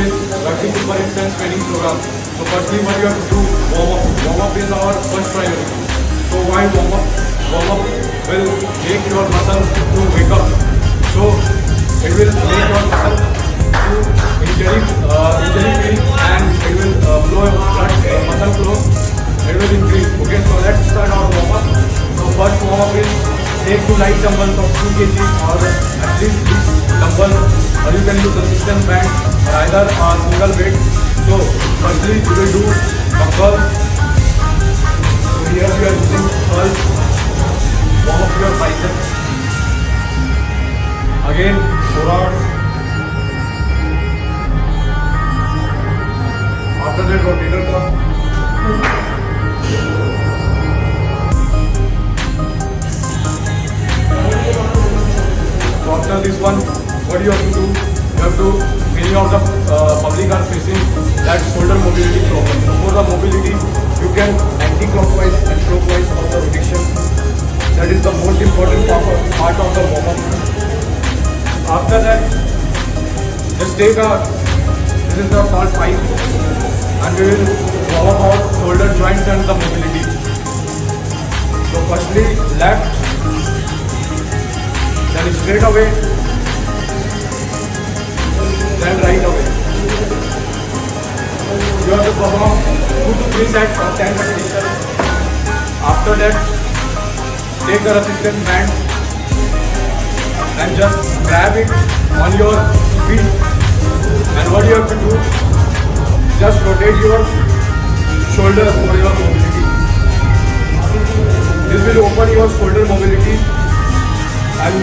is Rugby Super Intense Training Program. So firstly what you have to do, warm up. Warm up is our first priority. So while warm up will make your muscles to wake up. So it will make your muscle to injury free, and it will flow blood, muscle flow. It will increase. Okay, so let's start our warm up. So first warm up is take 2 light dumbbells of 2 kg or at least this dumbbell, or you can use a resistance band or either a single weight. So firstly you will do curls. So here we are using curls. Warm up your biceps. Again forearms. After that rotator cuff. So after this one, what you have to do? You have to, many of the public are facing that shoulder mobility problem. So for the mobility, you can anti-clockwise and clockwise of the rotation. That is the most important part of the warm-up. After that, just take this is the called pipe, and we will warm up our shoulder joints and the mobility. So firstly, left, then straight away, then right away. You have to perform 2 to 3 sets of 10 repetitions. After that, take the resistance band and just grab it on your feet. And what you have to do, just rotate your shoulders for your mobility. This will open your shoulder mobility, and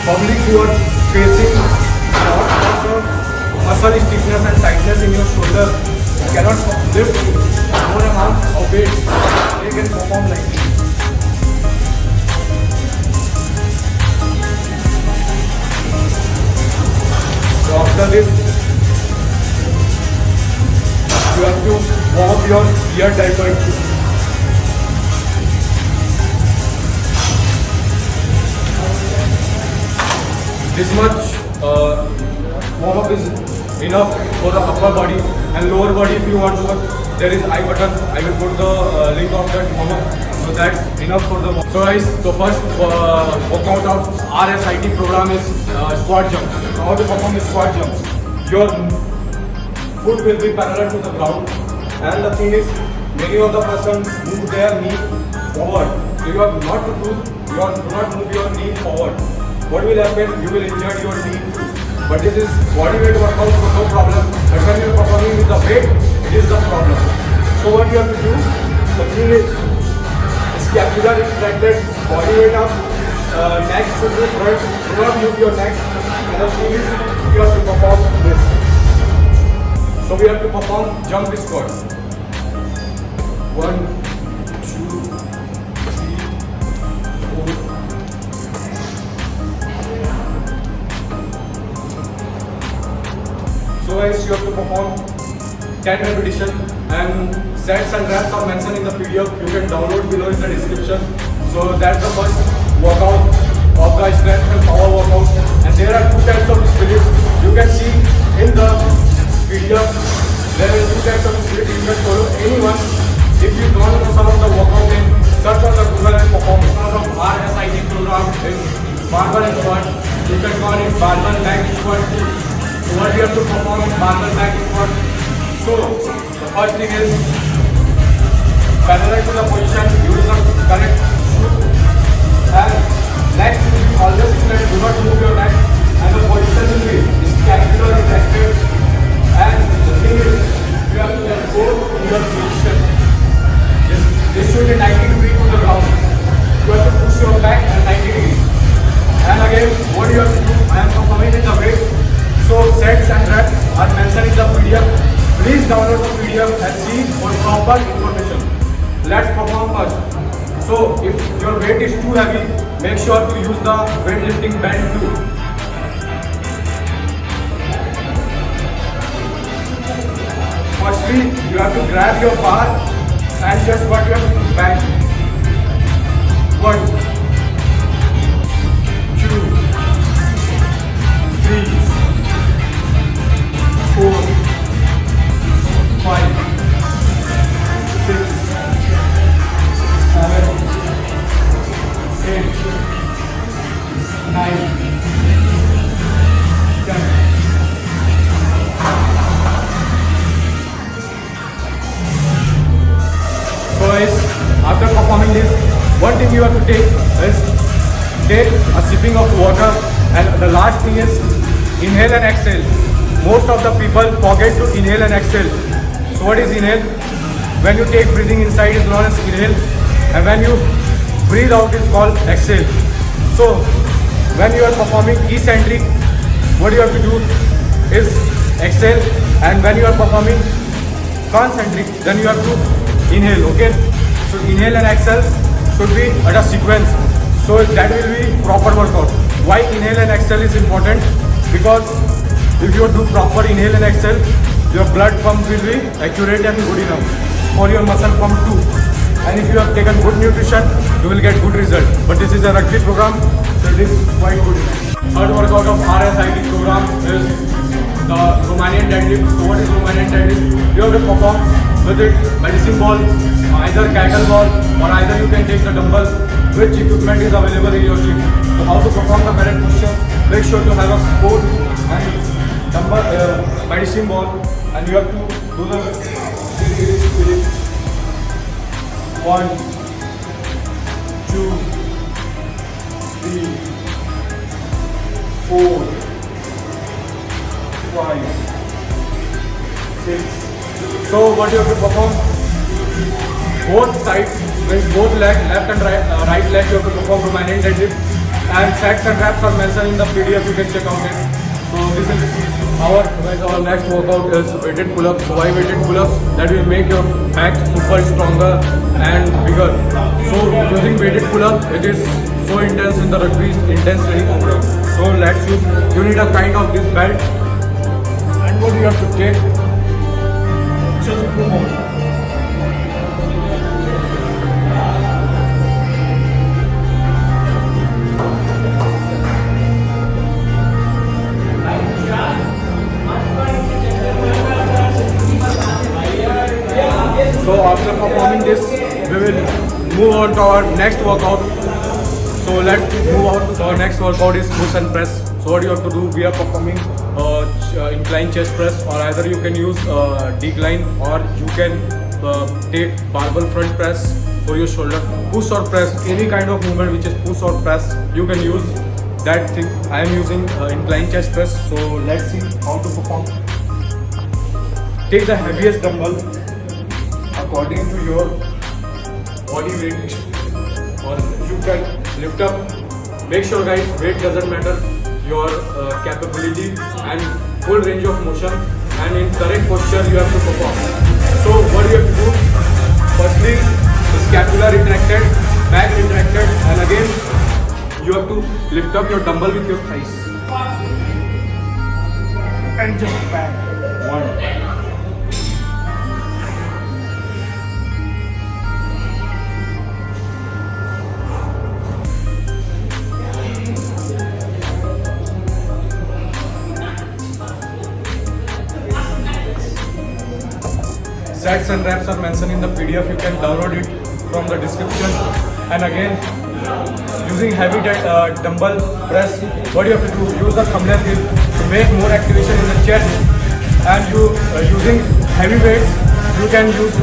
public who are facing muscle stiffness and tightness in your shoulder cannot lift more amount of weight, they can perform like this. So after this, you have to warm up your ear deltoid. This much warm up is enough for the upper body, and lower body if you want to work, there is I button. I will put the link of that warm up. So that's enough for the warm up. So guys, the first workout of RSIT program is squat jump. So how to perform the squat jump? Your foot will be parallel to the ground, and the thing is, many of the person move their knee forward. So you have not to do not move your knee forward. What will happen? You will injure your knee. But this is body weight workout, so no problem. But when you are performing with the weight, it is the problem. So what you have to do? The thing is, scapular is extracted, body weight up, neck should be front. Do not move your neck. And the thing is, you have to perform this. So we have to perform jump squat. 1, 2, 3, 4. So guys, you have to perform 10 repetitions, and sets and reps are mentioned in the PDF. You can download below in the description. So that's the first workout of the strength and power workout. And there are 2 types of splits. You can see in the PDF. There are 2 types of splits. You can follow anyone. If you don't know some of the workout name, search on the Google and perform. One of RSIT program is barbell squat. You can call it barbell back squat. So what you have to perform in barbell back squat? So the first thing is parallel to the position, use the correct foot, and neck will be always straight. Do not move your neck, and the position will be scapular retracted. And the thing is, you have to then go in your position. This should be 90 degrees to the ground. You have to push your back at 90 degrees. And again, what you have to do? I am performing in the weight. So sets and reps are mentioned in the PDF. Please download the PDF and see for proper information. Let's perform first. So if your weight is too heavy, make sure to use the weightlifting band too. Firstly, you have to grab your bar and just what you have to bang. 1, 2, 3, 4, thing you have to take is take a sipping of water, and the last thing is inhale and exhale. Most of the people forget to inhale and exhale. So what is inhale? When you take breathing inside is known as inhale, and when you breathe out is called exhale. So when you are performing eccentric, what you have to do is exhale, and when you are performing concentric, then you have to inhale. Okay, so inhale and exhale should be at a sequence, so that will be proper workout. Why inhale and exhale is important? Because if you do proper inhale and exhale, your blood pump will be accurate and good enough for your muscle pump too. And if you have taken good nutrition, you will get good result. But this is a rugby program, so it is quite good enough. Third workout of RSIT program is the Romanian deadlift. So what is Romanian deadlift? You have to perform with it medicine ball, either kettle ball, or either you can take the dumbbell. Which equipment is available in your gym? So how to perform the correct posture? Make sure to have a cord and dumbbell, medicine ball, and you have to do the 1, 2, 3, 4, 5, 6. So what you have to perform? Both sides, with both legs, left and right leg, you have to perform Romanian deadlift. And sets and reps are mentioned in the PDF. You can check out it. So this is our next workout is weighted pull-ups. So why weighted pull-ups? That will make your back super stronger and bigger. So using weighted pull-up, it is so intense in the rugby intense training program. So let's use. You need a kind of this belt, and what you have to take? Just two more. So after performing this, we will move on to our next workout. So let's move on. So our next workout is push and press. So what you have to do, we are performing incline chest press, or either you can use decline, or you can take barbell front press for your shoulder. Push or press, any kind of movement which is push or press, you can use that thing. I am using incline chest press. So let's see how to perform. Take the heaviest dumbbell according to your body weight, or you can lift up. Make sure guys, weight doesn't matter, your capability and full range of motion, and in correct posture you have to perform. So what you have to do, firstly the scapula retracted, back retracted, and again you have to lift up your dumbbell with your thighs and just back. 1, sets and reps are mentioned in the PDF. You can download it from the description. And again, using heavy dumbbell press, what you have to do, use the thumbnail grip to make more activation in the chest. And using heavy weights, you can use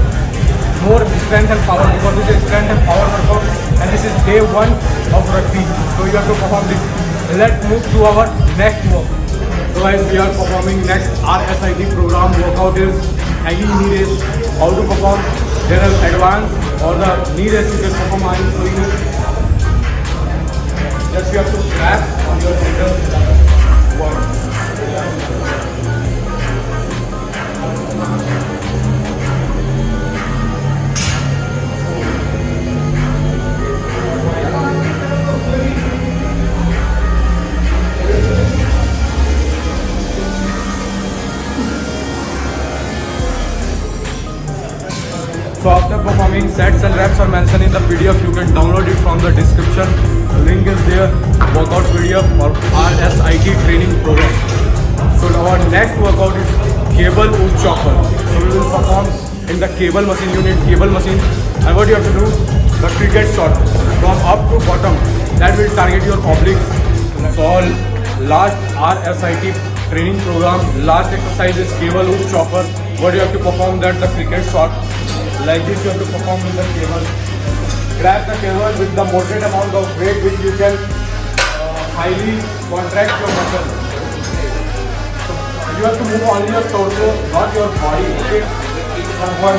more strength and power, because this is strength and power workout, and this is day 1 of rugby. So you have to perform this. Let's move to our next work. So guys, we are performing next RSIT program workout is hanging knee raise. How to perform? There are advanced or the knee raise you can perform. I am showing you. Just you have to grab on your shoulder. 1. So after performing, sets and reps are mentioned in the PDF. You can download it from the description. The link is there. Workout PDF or RSIT training program. So our next workout is cable wood chopper. So we will perform in the cable machine. You need cable machine, and what you have to do, the cricket shot from up to bottom. That will target your obliques. So our last RSIT training program, last exercise is cable wood chopper. What you have to perform, that the cricket shot. Like this you have to perform with the cable. grab the cable with the moderate amount of weight which you can highly contract your muscle. So you have to move only your torso, not your body. Okay? From one.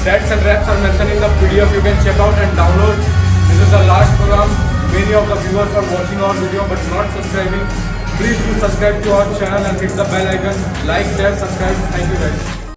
Sets and reps are mentioned in the PDF. You can check out and download. This is the last program. Many of the viewers are watching our video but not subscribing. Please do subscribe to our channel and hit the bell icon. Like, share, subscribe. Thank you guys.